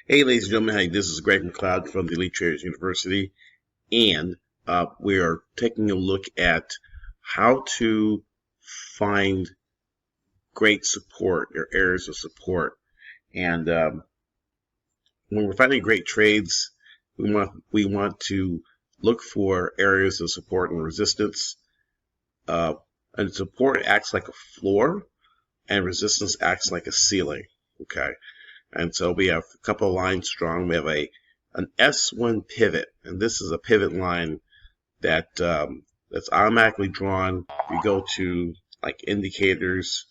Hey, ladies and gentlemen, hey, this is Greg McLeod from the Elite Traders University, and we are taking a look at how to find great support or areas of support. And when we're finding great trades, we want to look for areas of support and resistance. And support acts like a floor, and resistance acts like a ceiling. Okay. And so we have a couple of lines strong. We have an S1 pivot, and this is a pivot line that that's automatically drawn. You go to like indicators,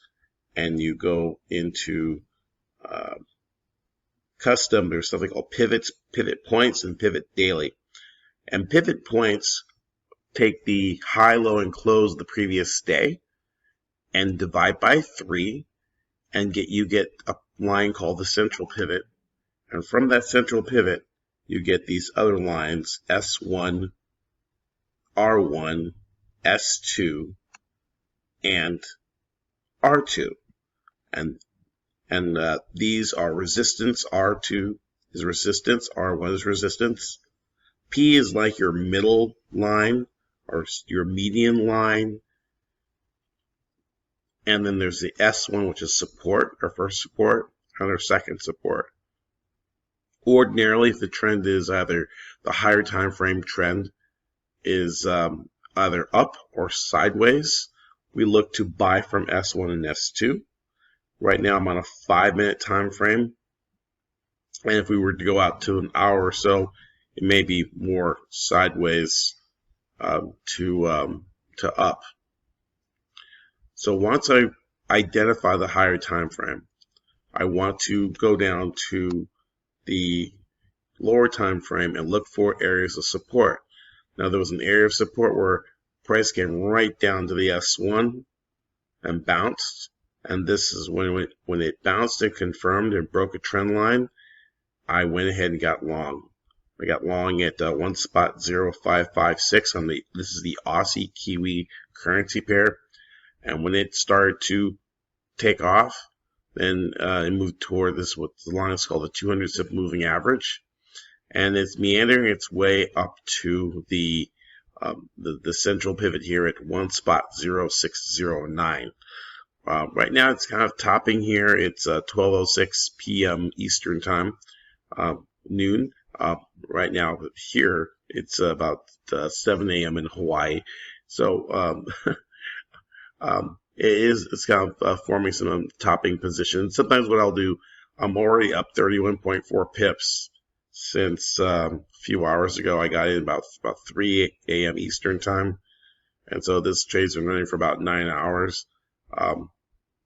and you go into custom. There's something called pivots, pivot points, and pivot daily. And pivot points take the high, low, and close of the previous day and divide by 3, and you get a line called the central pivot. And from that central pivot, you get these other lines, S1, R1, S2, and R2. And these are resistance. R2 is resistance. R1 is resistance. P is like your middle line or your median line. And then there's the S1, which is support, our first support, and our second support. Ordinarily, if the trend is either the higher time frame trend is either up or sideways, we look to buy from S1 and S2. Right now, I'm on a 5-minute time frame, and if we were to go out to an hour or so, it may be more sideways to up. So once I identify the higher time frame, I want to go down to the lower time frame and look for areas of support. Now there was an area of support where price came right down to the S1 and bounced, and this is when it bounced and confirmed and broke a trend line. I went ahead and got long. I got long at 1.0556 on this is the Aussie Kiwi currency pair, and when it started to take off, then it moved toward this, what the line is called the 200-step moving average, and it's meandering its way up to the central pivot here at 1.0609. Right now, it's kind of topping here. It's 12:06 p.m. Eastern time, noon. Right now here, it's about 7 a.m. in Hawaii. So it's kind of forming some topping positions. Sometimes what I'll do, I'm already up 31.4 pips since a few hours ago. I got in about 3 a.m. Eastern time, and so this trade's been running for about 9 hours.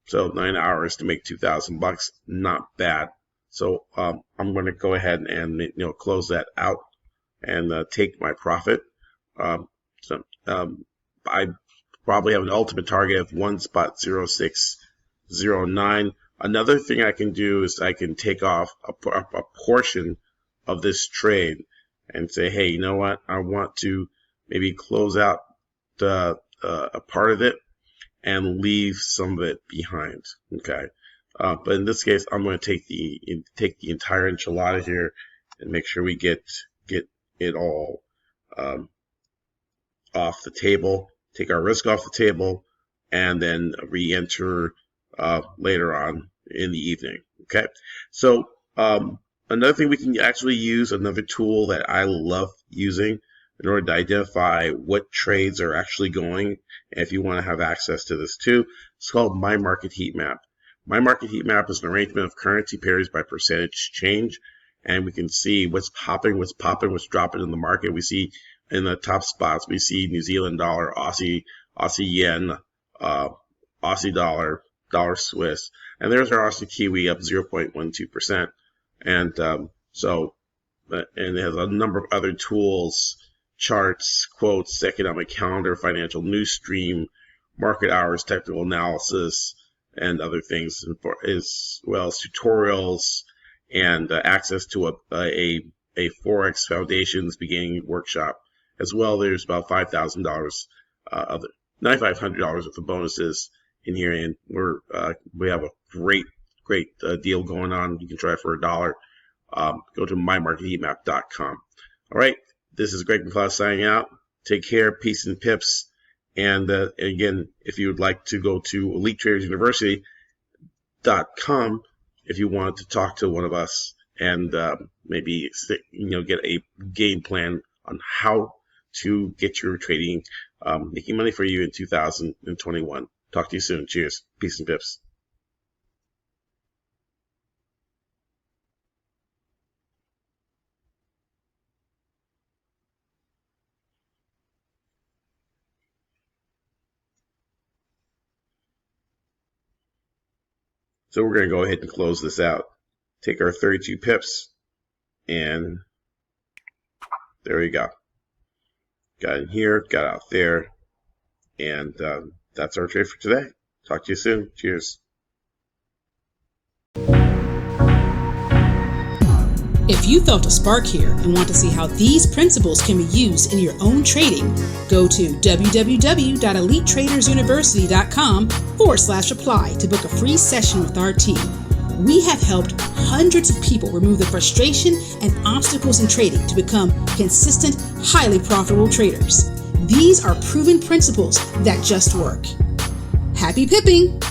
So 9 hours to make $2,000, not bad. So I'm going to go ahead and close that out and take my profit. I probably have an ultimate target of 1.0609. Another thing I can do is I can take off a portion of this trade and say, hey, you know what? I want to maybe close out a part of it and leave some of it behind. Okay. But in this case, I'm going to take the entire enchilada here and make sure we get it all off the table, take our risk off the table, and then re-enter later on in the evening. Okay. So another thing we can actually use, another tool that I love using in order to identify what trades are actually going, and if you want to have access to this too, it's called My Market Heatmap. My Market Heatmap is an arrangement of currency pairs by percentage change, and we can see what's popping, what's dropping in the market. We see in the top spots, we see New Zealand dollar, Aussie yen, Aussie dollar, dollar Swiss, and there's our Aussie Kiwi up 0.12%. And and it has a number of other tools, charts, quotes, economic calendar, financial news stream, market hours, technical analysis, and other things, as well as tutorials and access to a Forex Foundation's beginning workshop. As well, there's about $5,000 of $9,500 worth of bonuses in here, and we have a great deal going on. You can try it for $1. go to mymarketheatmap.com. All right, this is Greg McLeod signing out. Take care, peace and pips. And again, if you would like to go to EliteTradersUniversity.com if you want to talk to one of us and maybe get a game plan on how to get your trading making money for you in 2021. Talk to you soon. Cheers. Peace and pips. So we're going to go ahead and close this out. Take our 32 pips, and there we go. Got in here, got out there, and that's our trade for today. Talk to you soon. Cheers. If you felt a spark here and want to see how these principles can be used in your own trading, go to www.elitetradersuniversity.com/apply to book a free session with our team. We have helped hundreds of people remove the frustration and obstacles in trading to become consistent, highly profitable traders. These are proven principles that just work. Happy pipping!